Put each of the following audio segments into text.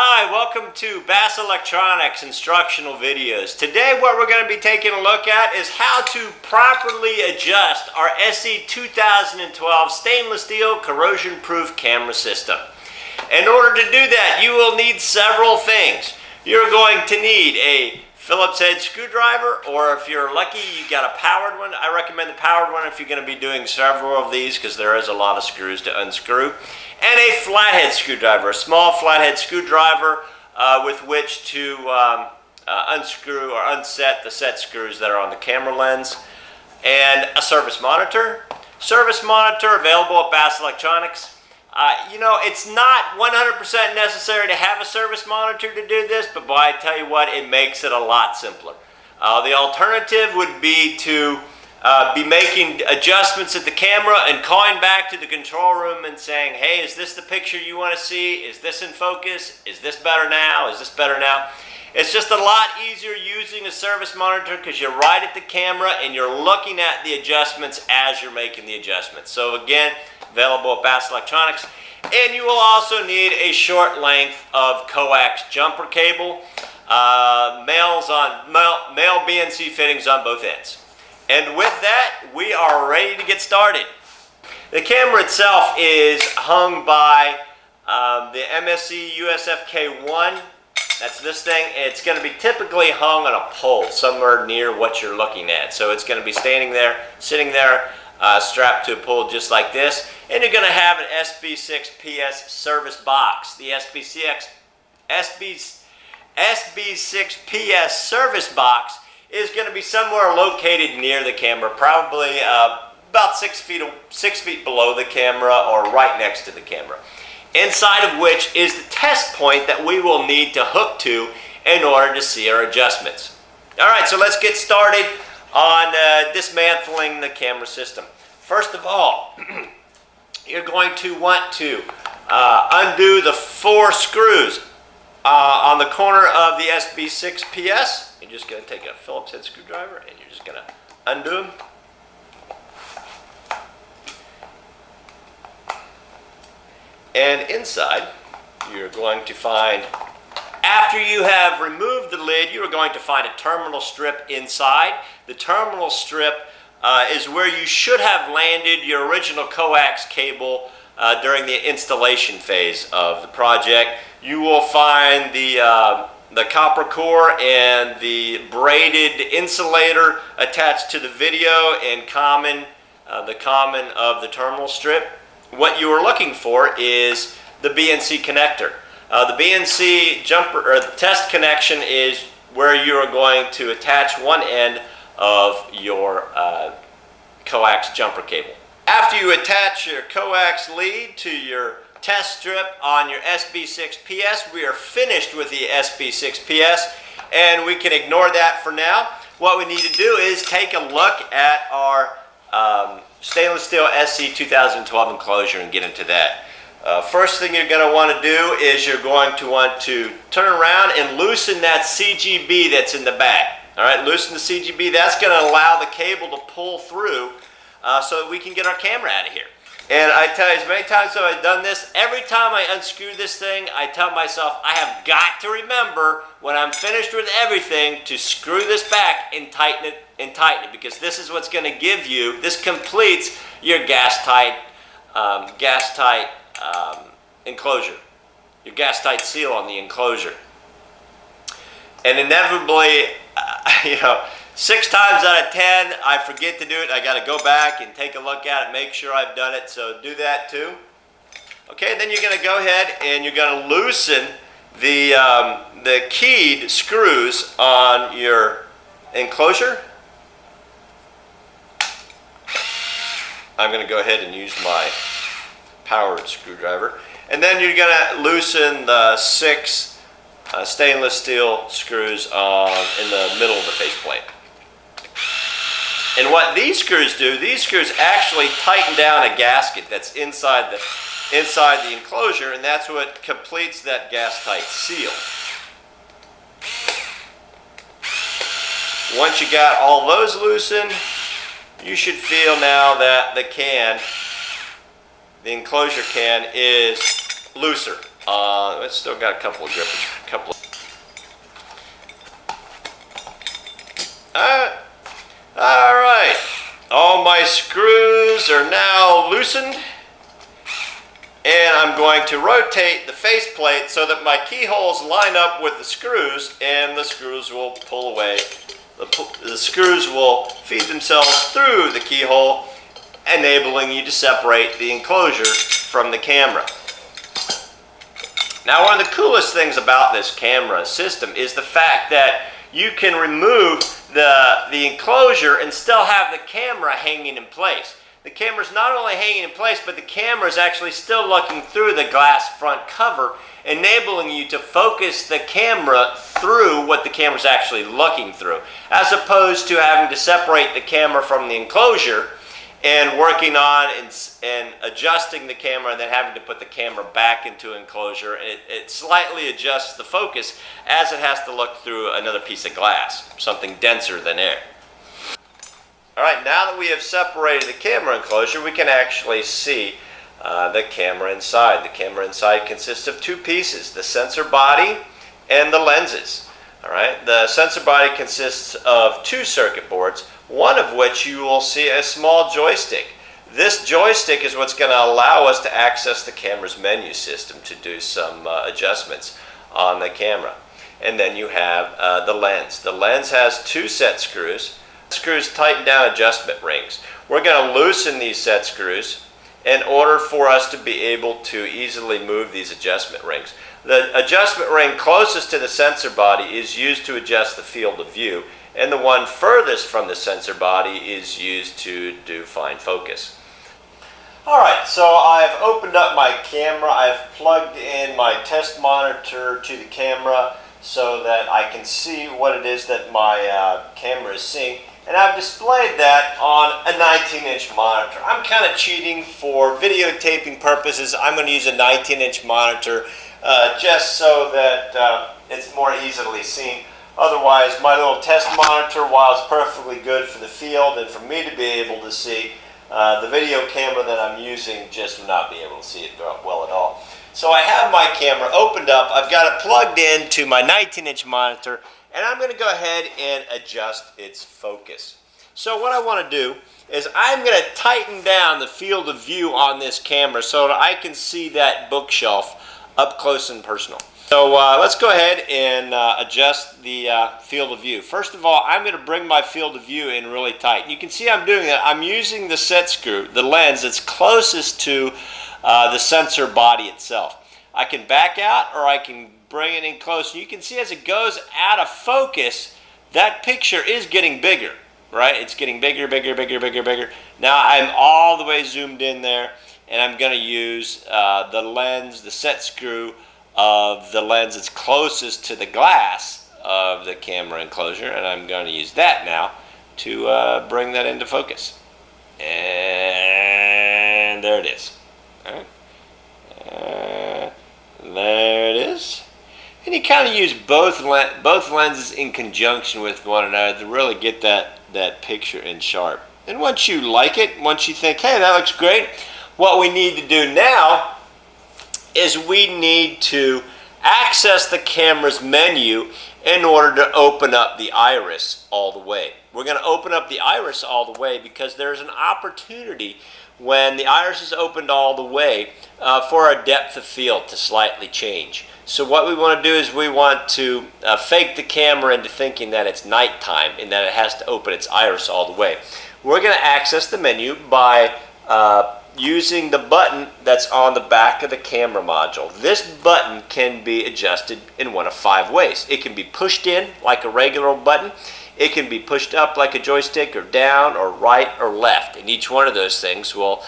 Hi, welcome to Bass Electronics instructional videos. Today what we're going to be taking a look at is how to properly adjust our SE 2012 stainless steel corrosion proof camera system. In order to do that, you will need several things. You're going to need a Phillips head screwdriver, or if you're lucky you got a powered one. I recommend the powered one if you're going to be doing several of these because there is a lot of screws to unscrew. And a flathead screwdriver, a small flathead screwdriver with which to unscrew or unset the set screws that are on the camera lens. And a service monitor. Service monitor available at Bass Electronics. You know, it's not 100% necessary to have a service monitor to do this, but boy, I tell you what, it makes it a lot simpler. The alternative would be to be making adjustments at the camera and calling back to the control room and saying, hey, is this the picture you want to see? Is this in focus? Is this better now? Is this better now? It's just a lot easier using a service monitor because you're right at the camera and you're looking at the adjustments as you're making the adjustments. So again, available at Bass Electronics. And you will also need a short length of coax jumper cable, male BNC fittings on both ends. And with that, we are ready to get started. The camera itself is hung by the MSC USFK1. That's this thing. It's going to be typically hung on a pole somewhere near what you're looking at. So it's going to be standing there, sitting there, strapped to a pole just like this. And you're going to have an SB6PS service box. The SB6PS service box is going to be somewhere located near the camera, probably about 6 feet below the camera or right next to the camera. Inside of which is the test point that we will need to hook to in order to see our adjustments. Alright, so let's get started on dismantling the camera system. First of all, you're going to want to undo the 4 screws on the corner of the SB6PS. You're just going to take a Phillips head screwdriver and you're just going to undo them. And inside, you're going to find, after you have removed the lid, you are going to find a terminal strip inside. The terminal strip is where you should have landed your original coax cable during the installation phase of the project. You will find the copper core and the braided insulator attached to the video and the common of the terminal strip. What you are looking for is the BNC connector. The BNC jumper or the test connection is where you are going to attach one end of your coax jumper cable. After you attach your coax lead to your test strip on your SB6PS, we are finished with the SB6PS and we can ignore that for now. What we need to do is take a look at our stainless steel SE 2012 enclosure and get into that. First thing you're going to want to do is you're going to want to turn around and loosen that CGB that's in the back. Alright, loosen the CGB. That's going to allow the cable to pull through so that we can get our camera out of here. And I tell you, as many times as I've done this, every time I unscrew this thing, I tell myself I have got to remember when I'm finished with everything to screw this back and tighten it because this is what's going to give you, this completes your gas tight enclosure, your gas tight seal on the enclosure. And inevitably, you know, 6 times out of 10, I forget to do it. I got to go back and take a look at it, make sure I've done it. So do that too. Okay, then you're going to go ahead and you're going to loosen the keyed screws on your enclosure. I'm going to go ahead and use my powered screwdriver. And then you're going to loosen the 6 stainless steel screws in the middle of the faceplate. And what these screws do, these screws actually tighten down a gasket that's inside the enclosure, and that's what completes that gas tight seal. Once you got all those loosened, you should feel now that the enclosure can is looser. It's still got a couple of grippers. All right. All my screws are now loosened. And I'm going to rotate the faceplate so that my keyholes line up with the screws, and the screws will pull away. The screws will feed themselves through the keyhole, enabling you to separate the enclosure from the camera. Now, one of the coolest things about this camera system is the fact that you can remove the enclosure and still have the camera hanging in place. The camera's not only hanging in place, but the camera is actually still looking through the glass front cover, enabling you to focus the camera through what the camera's actually looking through, as opposed to having to separate the camera from the enclosure and working on and adjusting the camera and then having to put the camera back into enclosure. It slightly adjusts the focus as it has to look through another piece of glass, something denser than air. All right, now that we have separated the camera enclosure, we can actually see the camera inside. The camera inside consists of two pieces, the sensor body and the lenses. All right, the sensor body consists of two circuit boards, one of which you will see a small joystick. This joystick is what's going to allow us to access the camera's menu system to do some adjustments on the camera. And then you have the lens. The lens has two set screws. Screws tighten down adjustment rings. We're going to loosen these set screws in order for us to be able to easily move these adjustment rings. The adjustment ring closest to the sensor body is used to adjust the field of view, and the one furthest from the sensor body is used to do fine focus. Alright, so I've opened up my camera. I've plugged in my test monitor to the camera so that I can see what it is that my camera is seeing. And I've displayed that on a 19-inch monitor. I'm kind of cheating for videotaping purposes. I'm going to use a 19-inch monitor just so that it's more easily seen. Otherwise, my little test monitor, while it's perfectly good for the field and for me to be able to see, the video camera that I'm using just will not be able to see it well at all. So I have my camera opened up. I've got it plugged into my 19-inch monitor, and I'm going to go ahead and adjust its focus. So what I want to do is I'm going to tighten down the field of view on this camera so that I can see that bookshelf up close and personal. So let's go ahead and adjust the field of view. First of all, I'm going to bring my field of view in really tight. You can see I'm doing that. I'm using the set screw, the lens that's closest to the sensor body itself. I can back out or I can bring it in close. You can see as it goes out of focus, that picture is getting bigger, right? It's getting bigger, bigger, bigger, bigger, bigger. Now I'm all the way zoomed in there, and I'm going to use the lens, the set screw of the lens that's closest to the glass of the camera enclosure, and I'm going to use that now to bring that into focus. And there it is. All right. There it is. And you kind of use both lenses in conjunction with one another to really get that picture in sharp. And once you like it, once you think, hey, that looks great, what we need to do now is we need to access the camera's menu in order to open up the iris all the way. We're going to open up the iris all the way because there's an opportunity when the iris is opened all the way for our depth of field to slightly change. So what we want to do is we want to fake the camera into thinking that it's nighttime and that it has to open its iris all the way. We're going to access the menu by using the button that's on the back of the camera module. This button can be adjusted in one of 5 ways. It can be pushed in like a regular button. It can be pushed up like a joystick, or down, or right, or left. And each one of those things will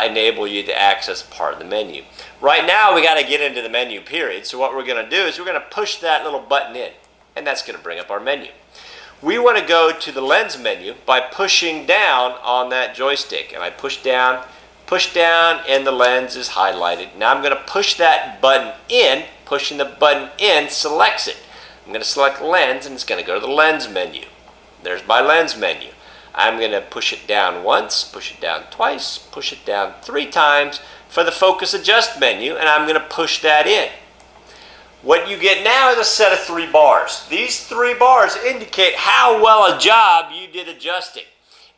enable you to access part of the menu. Right now, we got to get into the menu, period. So what we're going to do is we're going to push that little button in, and that's going to bring up our menu. We want to go to the lens menu by pushing down on that joystick. And I push down, and the lens is highlighted. Now I'm going to push that button in. Pushing the button in selects it. I'm going to select lens, and it's going to go to the lens menu. There's my lens menu. I'm going to push it down once, push it down twice, push it down 3 times for the focus adjust menu, and I'm going to push that in. What you get now is a set of 3 bars. These 3 bars indicate how well a job you did adjusting.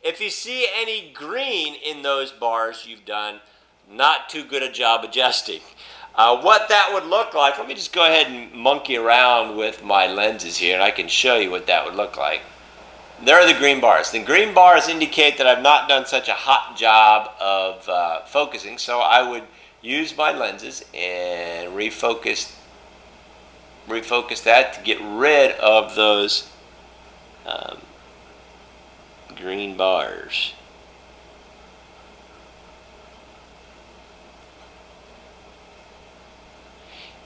If you see any green in those bars, you've done not too good a job adjusting. What that would look like, let me just go ahead and monkey around with my lenses here, and I can show you what that would look like. There are the green bars. The green bars indicate that I've not done such a hot job of focusing, so I would use my lenses and refocus that to get rid of those green bars.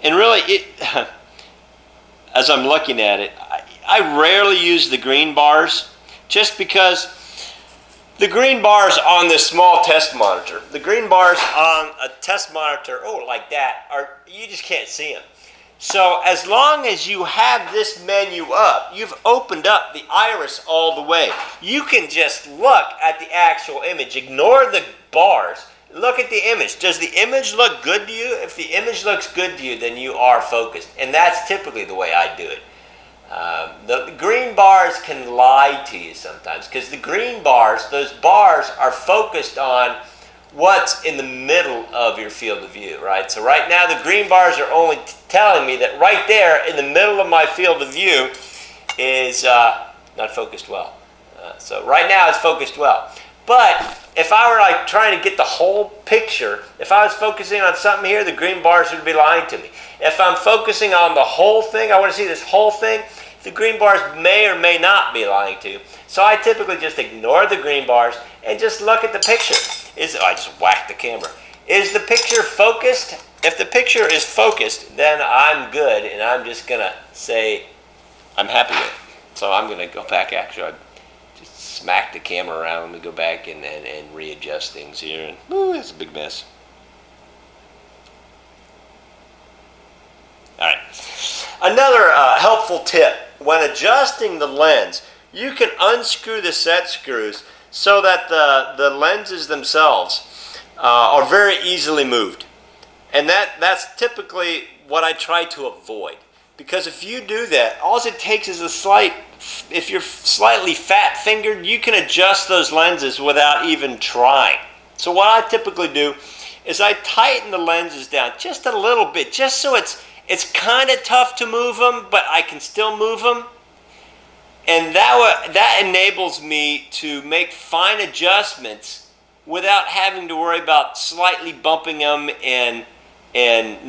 And really, as I'm looking at it, I rarely use the green bars just because the green bars on this small test monitor, the green bars on a test monitor, like that, you just can't see them. So as long as you have this menu up, you've opened up the iris all the way. You can just look at the actual image, ignore the bars, look at the image. Does the image look good to you? If the image looks good to you, then you are focused. And that's typically the way I do it. The green bars can lie to you sometimes because the green bars, those bars are focused on what's in the middle of your field of view, right? So right now the green bars are only telling me that right there in the middle of my field of view is not focused well. So right now it's focused well. But if I were like trying to get the whole picture, if I was focusing on something here, the green bars would be lying to me. If I'm focusing on the whole thing, I want to see this whole thing, the green bars may or may not be lying to you. So I typically just ignore the green bars and just look at the picture. I just whacked the camera. Is the picture focused? If the picture is focused, then I'm good, and I'm just going to say I'm happy with it. So I'm going to go back. Actually, I just smack the camera around. Let me go back and readjust things here. And it's a big mess. All right. Another helpful tip. When adjusting the lens, you can unscrew the set screws so that the lenses themselves are very easily moved. And that's typically what I try to avoid. Because if you do that, all it takes is if you're slightly fat-fingered, you can adjust those lenses without even trying. So what I typically do is I tighten the lenses down just a little bit, just so it's kind of tough to move them, but I can still move them. And that enables me to make fine adjustments without having to worry about slightly bumping them and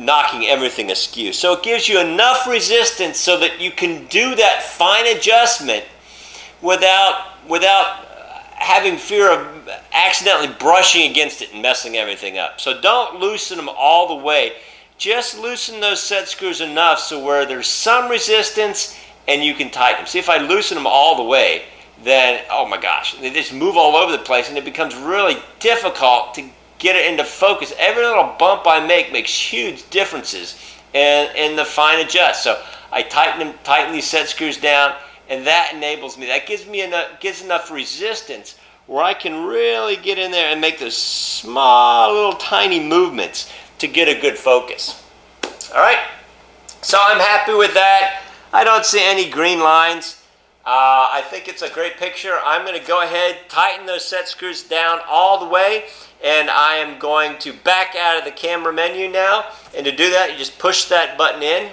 knocking everything askew. So it gives you enough resistance so that you can do that fine adjustment without having fear of accidentally brushing against it and messing everything up. So don't loosen them all the way. Just loosen those set screws enough so where there's some resistance and you can tighten them. See, if I loosen them all the way, then, oh my gosh, they just move all over the place and it becomes really difficult to get it into focus. Every little bump I make makes huge differences in the fine adjust. So I tighten these set screws down, and that enables me, that gives enough resistance where I can really get in there and make those small little tiny movements to get a good focus. All right, so I'm happy with that. I don't see any green lines. I think it's a great picture. I'm going to go ahead, tighten those set screws down all the way, and I am going to back out of the camera menu now. And to do that, you just push that button in.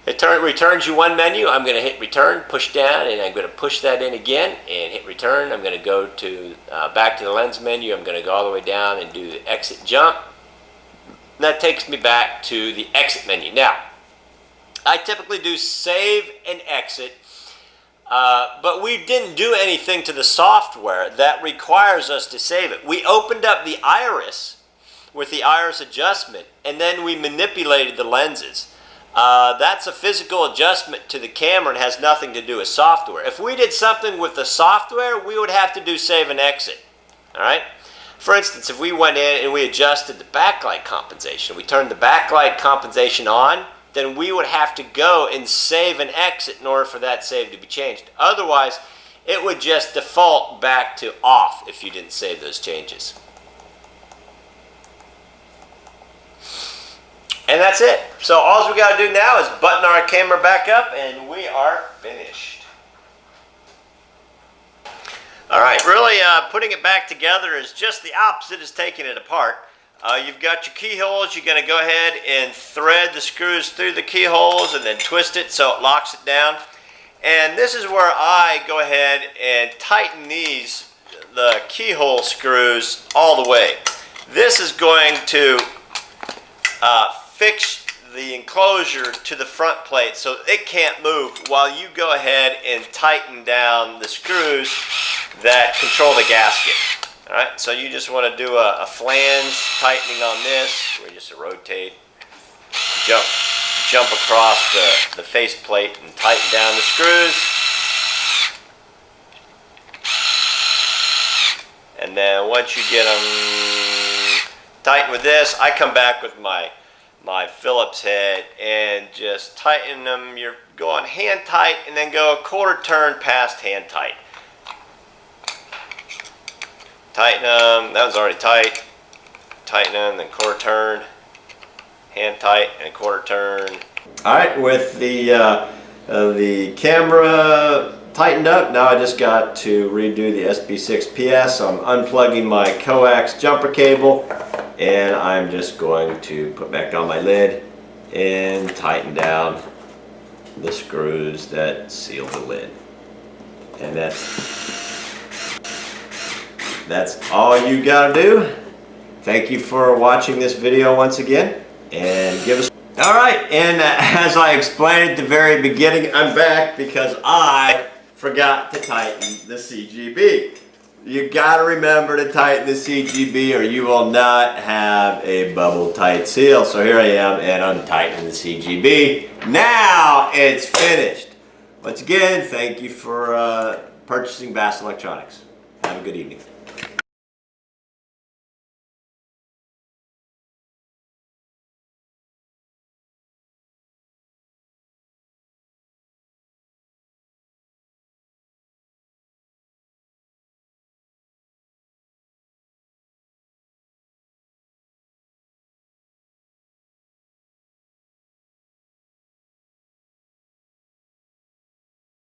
It returns you one menu. I'm going to hit return, push down, and I'm going to push that in again and hit return. I'm going to go to back to the lens menu. I'm going to go all the way down and do the exit jump. And that takes me back to the exit menu. Now, I typically do save and exit, but we didn't do anything to the software that requires us to save it. We opened up the iris with the iris adjustment, and then we manipulated the lenses. That's a physical adjustment to the camera and has nothing to do with software. If we did something with the software, we would have to do save and exit. All right? For instance, if we went in and we adjusted the backlight compensation, we turned the backlight compensation on, then we would have to go and save and exit in order for that save to be changed. Otherwise, it would just default back to off if you didn't save those changes. And that's it. So all we got to do now is button our camera back up and we are finished. Alright, really putting it back together is just the opposite as taking it apart. You've got your keyholes. You're going to go ahead and thread the screws through the keyholes and then twist it so it locks it down. And this is where I go ahead and tighten the keyhole screws all the way. This is going to fix the enclosure to the front plate so it can't move while you go ahead and tighten down the screws that control the gasket. Alright, so you just want to do a flange tightening on this, where you just rotate, jump across the face plate and tighten down the screws. And then once you get them tightened with this, I come back with my Phillips head and just tighten them. You're going hand tight and then go a quarter turn past hand tight. Tighten them. That one's already tight. Tighten them, then quarter turn, hand tight, and quarter turn. All right, with the camera tightened up, now I just got to redo the SB6PS. So I'm unplugging my coax jumper cable. And I'm just going to put back on my lid and tighten down the screws that seal the lid. And that's all you gotta do. Thank you for watching this video once again, and give us. All right, and as I explained at the very beginning, I'm back because I forgot to tighten the CGB. You gotta remember to tighten the CGB or you will not have a bubble tight seal. So here I am and I'm tightening the CGB. Now it's finished. Once again, thank you for purchasing Bass Electronics. Have a good evening.